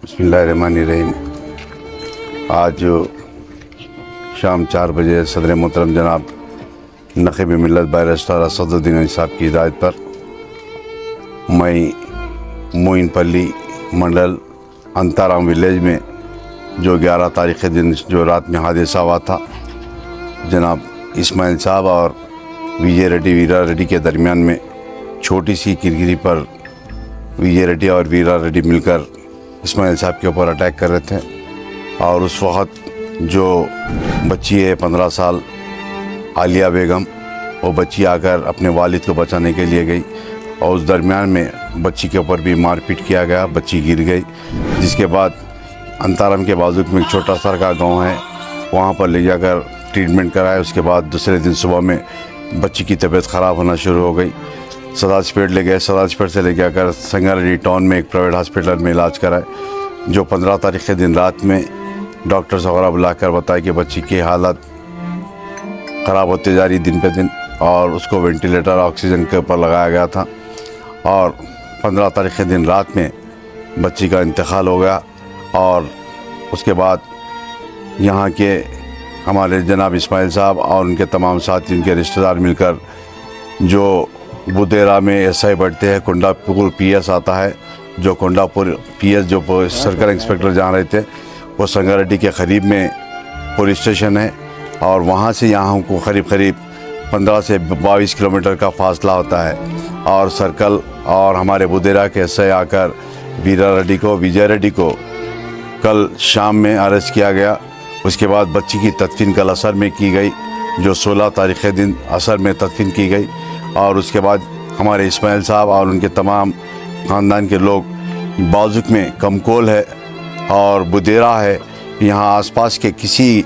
बिस्मिल्लाहिर्रहमानिर्रहीम। आज शाम 4 बजे सदर मोहतरम जनाब नक़ीब मिल्लत बैरिस्टर असदुद्दीन अली साहब की हिदायत पर मैं मोइनपल्ली मंडल अंताराम विलेज में जो 11 तारीख़ के दिन जो रात में हादसा हुआ था, जनाब इस्माइल साहब और विजय रेड्डी वीरा रेड्डी के दरमियान में छोटी सी किरकिरी पर विजय रेड्डी और वीरा रेड्डी मिलकर इस्माइल साहब के ऊपर अटैक कर रहे थे। और उस वक़्त जो बच्ची है 15 साल आलिया बेगम, वो बच्ची आकर अपने वालिद को बचाने के लिए गई और उस दरमियान में बच्ची के ऊपर भी मारपीट किया गया, बच्ची गिर गई। जिसके बाद अंताराम के बाजू में एक छोटा सा का गाँव है, वहाँ पर ले जाकर ट्रीटमेंट कराया। उसके बाद दूसरे दिन सुबह में बच्ची की तबीयत ख़राब होना शुरू हो गई। सदाजपेट ले गए, सदाजपेट से ले जाकर संगारेड्डी टाउन में एक प्राइवेट हॉस्पिटल में इलाज कराए। जो 15 तारीख़ के दिन रात में डॉक्टर्स वगैरह बुलाकर बताया कि बच्ची की हालत ख़राब होती जा रही दिन पे दिन, और उसको वेंटिलेटर ऑक्सीजन के ऊपर लगाया गया था। और 15 तारीख़ के दिन रात में बच्ची का इंतकाल हो गया। और उसके बाद यहाँ के हमारे जनाब इस्माइल साहब और उनके तमाम साथी, उनके रिश्तेदार मिलकर जो बुदेरा में एसआई बढ़ते हैं, कुंडापुर पीएस आता है, जो कुंडापुर पीएस जो सर्कल इंस्पेक्टर जहाँ रहते, वो संगारेड्डी के करीब में पुलिस स्टेशन है। और वहाँ से यहाँ हमको करीब 15 से 22 किलोमीटर का फासला होता है। और सर्कल और हमारे बुदेरा के एसआई आकर वीरा रेड्डी को, विजय रेड्डी को कल शाम में अरेस्ट किया गया। उसके बाद बच्ची की तदफीन कल असर में की गई, जो 16 तारीख़ के दिन असर में तदफीन की गई। और उसके बाद हमारे इस्माइल साहब और उनके तमाम ख़ानदान के लोग बाजुक में कमकोल है और बुदेरा है, यहाँ आसपास के किसी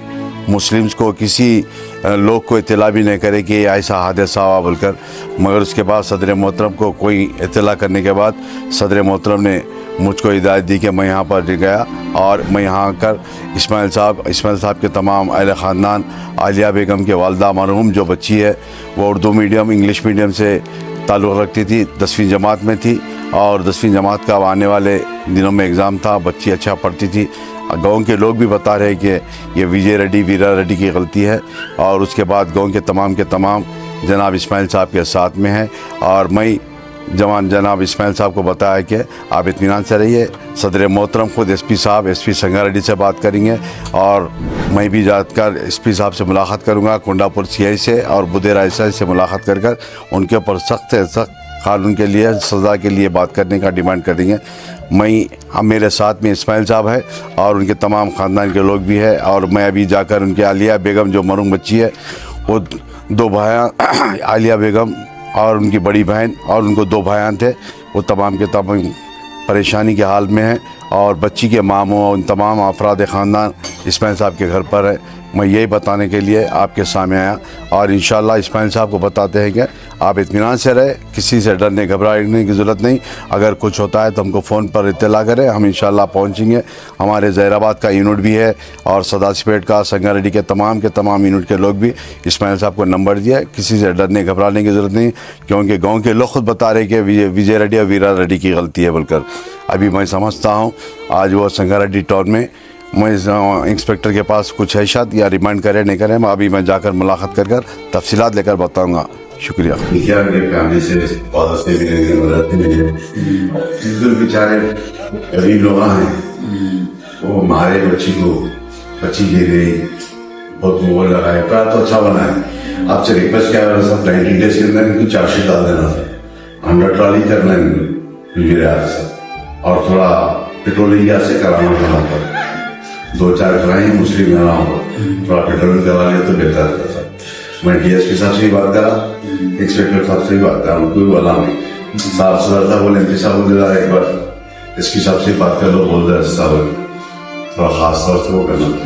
मुस्लिम्स को, किसी लोग को इत्तला भी नहीं करे कि ऐसा हादसा हुआ बोलकर। मगर उसके बाद सदर मोहतरम को कोई इत्तला करने के बाद सदर मोहतरम ने मुझको हिदायत दी कि मैं यहाँ पर गया और मैं यहाँ आकर इस्माइल साहब के तमाम अहले ख़ानदान, आलिया बेगम के वालदा मरहूम जो बच्ची है वो उर्दू मीडियम इंग्लिश मीडियम से ताल्लुक़ रखती थी, 10वीं जमात में थी और 10वीं जमात का आने वाले दिनों में एग्ज़ाम था। बच्ची अच्छा पढ़ती थी। गांव के लोग भी बता रहे कि ये विजय रेड्डी वीरा रेड्डी की गलती है। और उसके बाद गांव के तमाम जनाब इस्माइल साहब के साथ में है। और मैं जनाब इस्माइल साहब को बताया कि आप इत्मीनान से रहिए। सदर मोहतरम खुद एसपी संगारेड्डी से बात करेंगे और मैं भी जाकर एसपी साहब से मुलाकात करूंगा, कुंडापुर सीआई से और बुदेरा एसआई से मुलाकात कर उनके ऊपर सख्त से सख्त कानून के लिए, सज़ा के लिए बात करने का डिमांड कर देंगे। हम मेरे साथ में इस्माइल साहब है और उनके तमाम ख़ानदान के लोग भी है। और मैं अभी जाकर उनके आलिया बेगम जो मरूम बच्ची है, वो 2 भाई आलिया बेगम और उनकी बड़ी बहन और उनको 2 भाइयाँ थे, वो तमाम के तमाम परेशानी के हाल में है। और बच्ची के मामों उन तमाम अफराद ख़ानदान इस्माइल साहब के घर पर है। मैं यही बताने के लिए आपके सामने आया और इंशाअल्लाह इस्माइल साहब को बताते हैं कि आप इत्मीनान से रहे, किसी से डरने घबराने की ज़रूरत नहीं। अगर कुछ होता है तो हमको फ़ोन पर इत्तला करें, हम इंशाअल्लाह पहुंचेंगे। हमारे ज़हीराबाद का यूनिट भी है और सदाजपेट का, संगारेड्डी के तमाम यूनिट के लोग भी इस्माइल साहब को नंबर दिया है। किसी से डरने घबराने की ज़रूरत नहीं, क्योंकि गाँव के लोग खुद बता रहे कि विजय रेड्डी और वीरा रेड्डी की गलती है बोलकर। अभी मैं समझता हूँ आज वो संगारेड्डी टाउन में मैं इंस्पेक्टर के पास कुछ है शायद, या रिमांड करे नहीं करे, अभी मैं जाकर मुलाकात कर तफसीलात लेकर बताऊंगा। शुक्रिया। बेचारे गरीब लोग हैं, वो मारे बच्ची गिर गई, बहुत मोबाइल लगाए, प्यार तो अच्छा बना है। आपसे रिक्वेस्ट क्या है, सब 90 डेज के अंदर इनको चार्जशीट डाल देना, 100 ट्रॉली करना है और थोड़ा पेट्रोलिंग से कराना था पर 2-4 कराएं मुस्लिम ना हो, थोड़ा पेट्रोलिंग करवा लिया तो बेहतर रहता था। मैं डीएसपी साहब से भी बात करा, इंस्पेक्टर साहब से भी बात करा, उनको भी बोला नहीं। साहब सदर साहब बोले, एमपी साहब बोले एक बार एसपी साहब से बात कर लो, बोल रहे साहब थोड़ा खास तौर से वो करना।